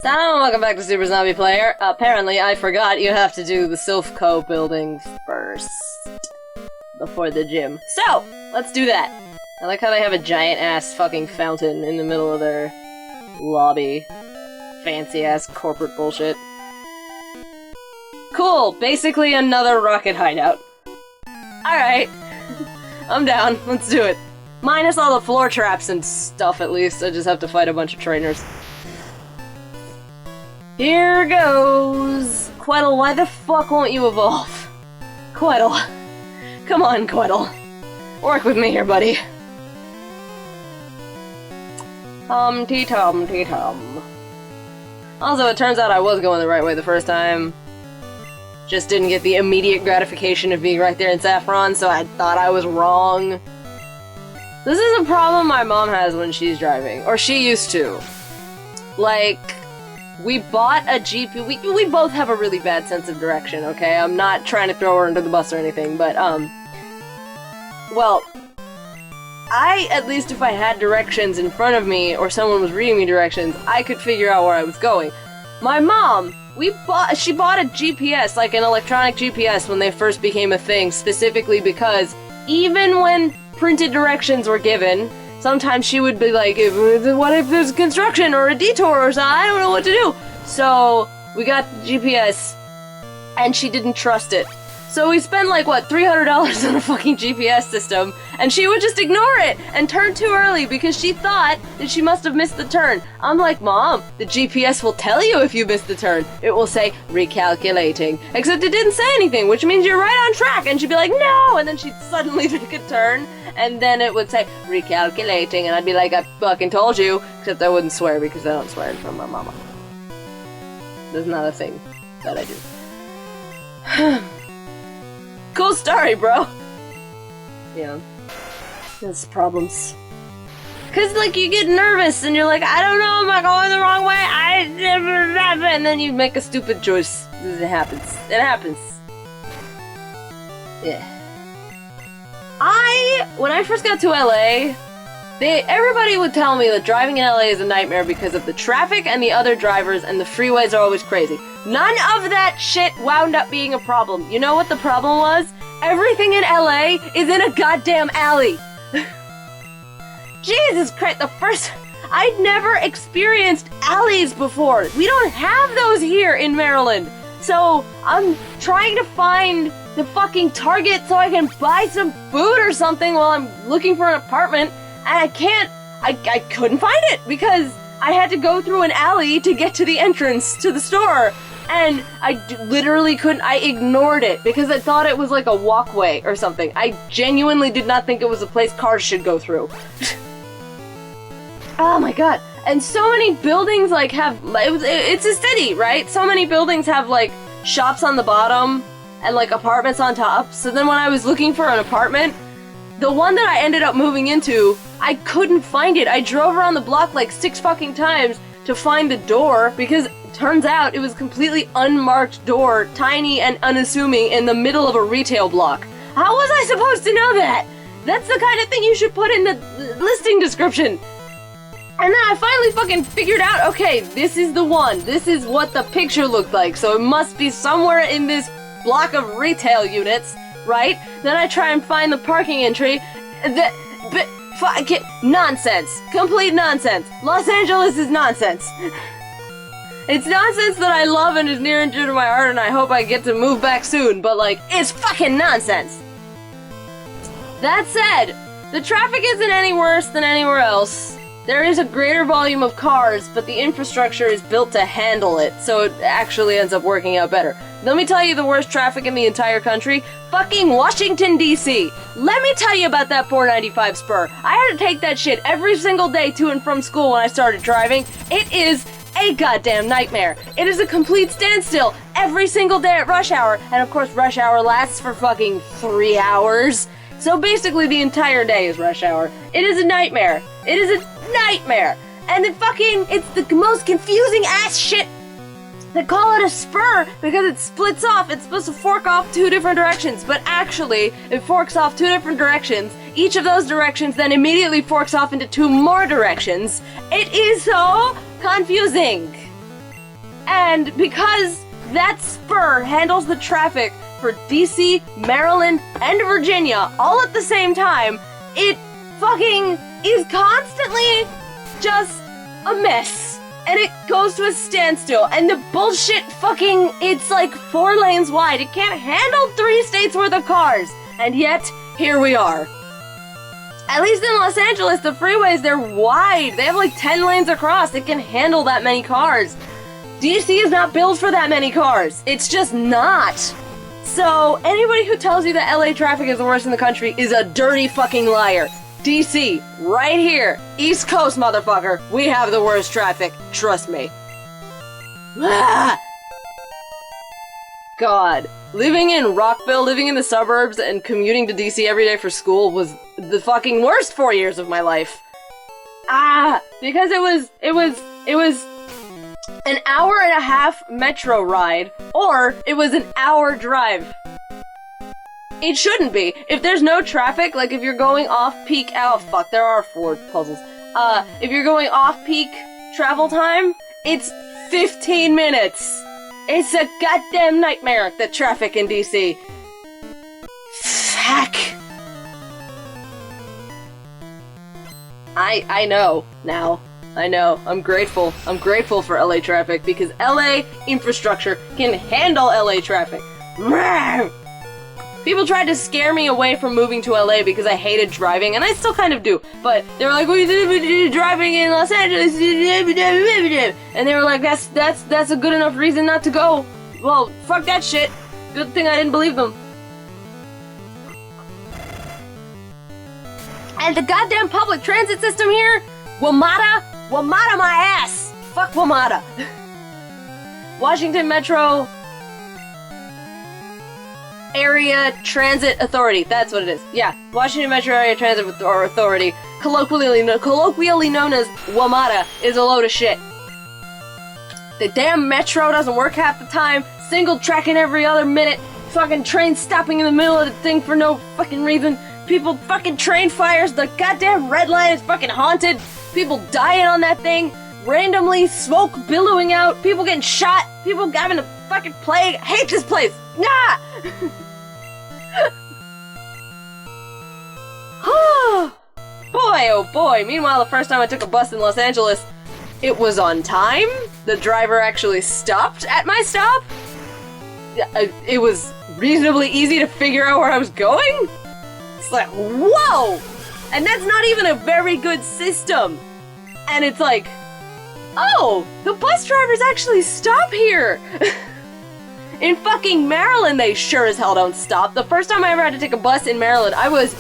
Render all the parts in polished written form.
Hello, welcome back to Super Zombie Player. Apparently, I forgot you have to do the Silphco building first. Before the gym. So, let's do that. I like how they have a giant-ass fucking fountain in the middle of their lobby. Fancy-ass corporate bullshit. Cool, basically another rocket hideout. Alright. I'm down, let's do it. Minus all the floor traps and stuff, at least. I just have to fight a bunch of trainers. Here goes! Queddle, why the fuck won't you evolve? Queddle. Come on, Queddle. Work with me here, buddy. Tum-tee-tum-tee-tum. Also, it turns out I was going the right way the first time. Just didn't get the immediate gratification of being right there in Saffron, so I thought I was wrong. This is a problem my mom has when she's driving. Or she used to. Like... we bought a GP. We both have a really bad sense of direction, okay? I'm not trying to throw her under the bus or anything, but, well, at least if I had directions in front of me, or someone was reading me directions, I could figure out where I was going. My mom, she bought a GPS, like an electronic GPS, when they first became a thing, specifically because even when printed directions were given, sometimes she would be like, what if there's construction or a detour or something? I don't know what to do. So we got the GPS, and she didn't trust it. So we spent like, what, $300 on a fucking GPS system, and she would just ignore it and turn too early because she thought that she must have missed the turn. I'm like, Mom, the GPS will tell you if you missed the turn. It will say, recalculating. Except it didn't say anything, which means you're right on track, and she'd be like, no! And then she'd suddenly take a turn, and then it would say, recalculating, and I'd be like, I fucking told you, except I wouldn't swear because I don't swear in front of my mama. That's not a thing that I do. Cool story, bro! Yeah. There's problems. Cause, like, you get nervous, and you're like, I don't know, am I going the wrong way? And then you make a stupid choice. It happens. It happens. Yeah. When I first got to LA, everybody would tell me that driving in LA is a nightmare because of the traffic and the other drivers, and the freeways are always crazy. None of that shit wound up being a problem. You know what the problem was? Everything in LA is in a goddamn alley. Jesus Christ, I'd never experienced alleys before. We don't have those here in Maryland. So I'm trying to find the fucking Target so I can buy some food or something while I'm looking for an apartment, and I couldn't find it because I had to go through an alley to get to the entrance to the store, and I literally couldn't. I ignored it because I thought it was like a walkway or something. I genuinely did not think it was a place cars should go through. Oh my god. And so many buildings like have, it's a city, right? So many buildings have like shops on the bottom and like apartments on top. So then when I was looking for an apartment, the one that I ended up moving into, I couldn't find it. I drove around the block like 6 fucking times to find the door because it turns out it was a completely unmarked door, tiny and unassuming in the middle of a retail block. How was I supposed to know that? That's the kind of thing you should put in the listing description. And then I finally fucking figured out, okay, this is the one. This is what the picture looked like, so it must be somewhere in this block of retail units, right? Then I try and find the parking entry. Nonsense. Complete nonsense. Los Angeles is nonsense. It's nonsense that I love and is near and dear to my heart, and I hope I get to move back soon, but like, it's fucking nonsense. That said, the traffic isn't any worse than anywhere else. There is a greater volume of cars, but the infrastructure is built to handle it, so it actually ends up working out better. Let me tell you the worst traffic in the entire country. Fucking Washington, D.C. Let me tell you about that 495 spur. I had to take that shit every single day to and from school when I started driving. It is a goddamn nightmare. It is a complete standstill every single day at rush hour, and of course rush hour lasts for fucking 3 hours. So basically the entire day is rush hour. It is a nightmare. It is a nightmare. And it's the most confusing ass shit. They call it a spur because it splits off. It's supposed to fork off 2 different directions, but actually it forks off 2 different directions. Each of those directions then immediately forks off into 2 more directions. It is so confusing. And because that spur handles the traffic for DC, Maryland, and Virginia all at the same time, it fucking is constantly just a mess. And it goes to a standstill, and the bullshit fucking, it's like 4 lanes wide. It can't handle 3 states worth of cars. And yet, here we are. At least in Los Angeles, the freeways, they're wide. They have like 10 lanes across. It can handle that many cars. DC is not built for that many cars. It's just not. So, anybody who tells you that LA traffic is the worst in the country is a dirty fucking liar. DC, right here, East Coast, motherfucker, we have the worst traffic, trust me. Ah! God, living in Rockville, living in the suburbs, and commuting to DC every day for school was the fucking worst 4 years of my life. Because it was an hour and a half metro ride, or it was an hour drive. It shouldn't be. If there's no traffic, like if you're going off-peak... Oh, fuck, there are 4 puzzles. If you're going off-peak travel time, it's 15 minutes. It's a goddamn nightmare, the traffic in DC. Fuck. I know, now. I know. I'm grateful. I'm grateful for LA traffic, because LA infrastructure can handle LA traffic. People tried to scare me away from moving to LA because I hated driving, and I still kind of do. But they were like, "Well, you're driving in Los Angeles," and they were like, "That's a good enough reason not to go." Well, fuck that shit. Good thing I didn't believe them. And the goddamn public transit system here, WMATA my ass. Fuck WMATA. Washington Metro Area Transit Authority. That's what it is. Yeah, Washington Metro Area Transit Authority, colloquially known as WMATA, is a load of shit. The damn metro doesn't work half the time. Single tracking every other minute. Fucking train stopping in the middle of the thing for no fucking reason. People fucking train fires. The goddamn red line is fucking haunted. People dying on that thing. Randomly smoke billowing out. People getting shot. People having a fucking plague. I hate this place. Nah! Boy, oh boy. Meanwhile, the first time I took a bus in Los Angeles, it was on time. The driver actually stopped at my stop. It was reasonably easy to figure out where I was going. It's like, whoa! And that's not even a very good system. And it's like, oh, the bus drivers actually stop here. In fucking Maryland, they sure as hell don't stop. The first time I ever had to take a bus in Maryland, I was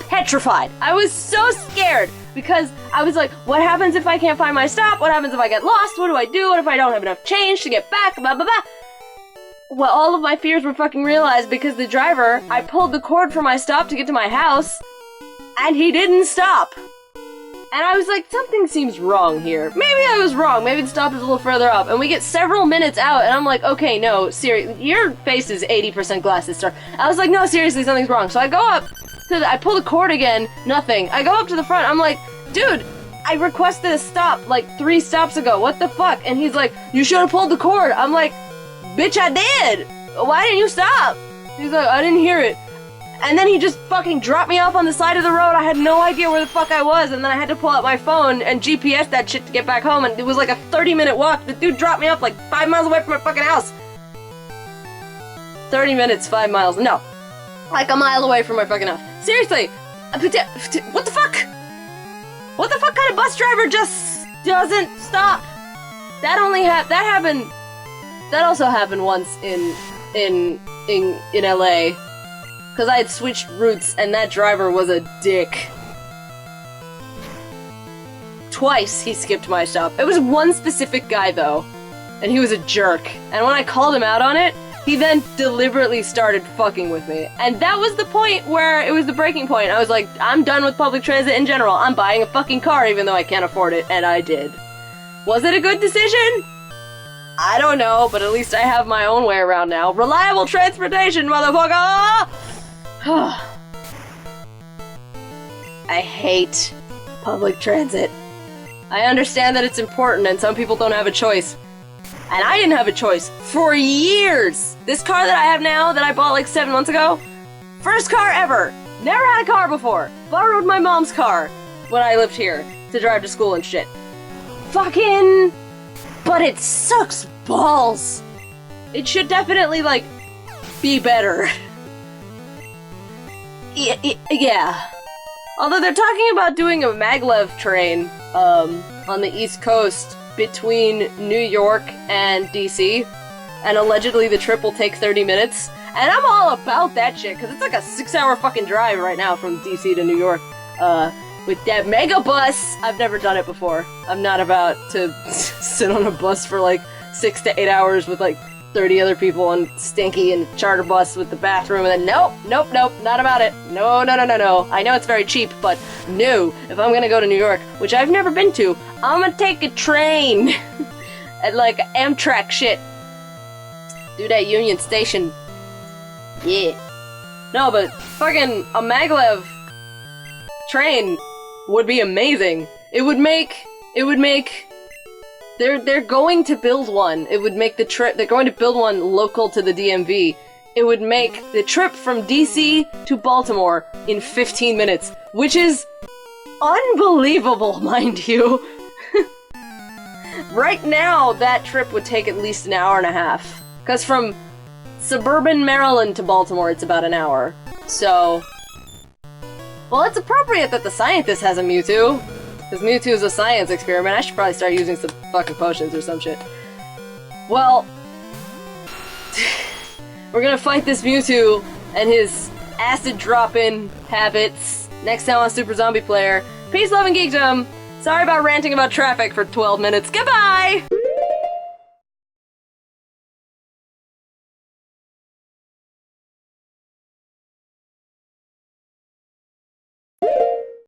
petrified. I was so scared because I was like, what happens if I can't find my stop? What happens if I get lost? What do I do? What if I don't have enough change to get back? Blah, blah, blah. Well, all of my fears were fucking realized because the driver, I pulled the cord for my stop to get to my house, and he didn't stop. And I was like, something seems wrong here. Maybe I was wrong. Maybe the stop is a little further up. And we get several minutes out, and I'm like, okay, no, seriously, your face is 80% glasses, sir. I was like, no, seriously, something's wrong. So I go up, I pull the cord again, nothing. I go up to the front, I'm like, dude, I requested a stop like 3 stops ago. What the fuck? And he's like, you should have pulled the cord. I'm like, bitch, I did. Why didn't you stop? He's like, I didn't hear it. And then he just fucking dropped me off on the side of the road. I had no idea where the fuck I was, and then I had to pull out my phone and GPS that shit to get back home, and it was like a 30-minute walk. The dude dropped me off like 5 miles away from my fucking house. 30 minutes, 5 miles. No. Like a mile away from my fucking house. Seriously. What the fuck? What the fuck kind of bus driver just doesn't stop? That also happened once in LA. Because I had switched routes, and that driver was a dick. Twice he skipped my stop. It was one specific guy, though, and he was a jerk. And when I called him out on it, he then deliberately started fucking with me. And that was the point where it was the breaking point. I was like, I'm done with public transit in general. I'm buying a fucking car even though I can't afford it, and I did. Was it a good decision? I don't know, but at least I have my own way around now. Reliable transportation, motherfucker! I hate public transit. I understand that it's important and some people don't have a choice, And I didn't have a choice for years! This car that I have now, that I bought like 7 months ago, first car ever! Never had a car before! Borrowed my mom's car when I lived here to drive to school and shit. Fucking... But it sucks balls! It should definitely, like, be better. Yeah. Although they're talking about doing a maglev train, on the East Coast between New York and DC, and allegedly the trip will take 30 minutes. And I'm all about that shit, because it's like a 6-hour fucking drive right now from DC to New York, with that mega bus. I've never done it before. I'm not about to sit on a bus for like 6 to 8 hours with like 30 other people on stinky and charter bus with the bathroom, and then nope, not about it. No. I know it's very cheap, but no. If I'm gonna go to New York, which I've never been to, I'm gonna take a train. At like Amtrak shit. Do that Union Station. Yeah. No, but fucking a maglev train would be amazing. It would make they're going to build one. It would make the trip, they're going to build one local to the DMV. It would make the trip from DC to Baltimore in 15 minutes, which is unbelievable, mind you. Right now, that trip would take at least an hour and a half. Because from suburban Maryland to Baltimore, it's about an hour. So... Well, it's appropriate that the scientist has a Mewtwo. Because Mewtwo is a science experiment. I should probably start using some fucking potions or some shit. Well... we're gonna fight this Mewtwo and his acid-dropping habits next time on Super Zombie Player. Peace, love, and geekdom! Sorry about ranting about traffic for 12 minutes. Goodbye!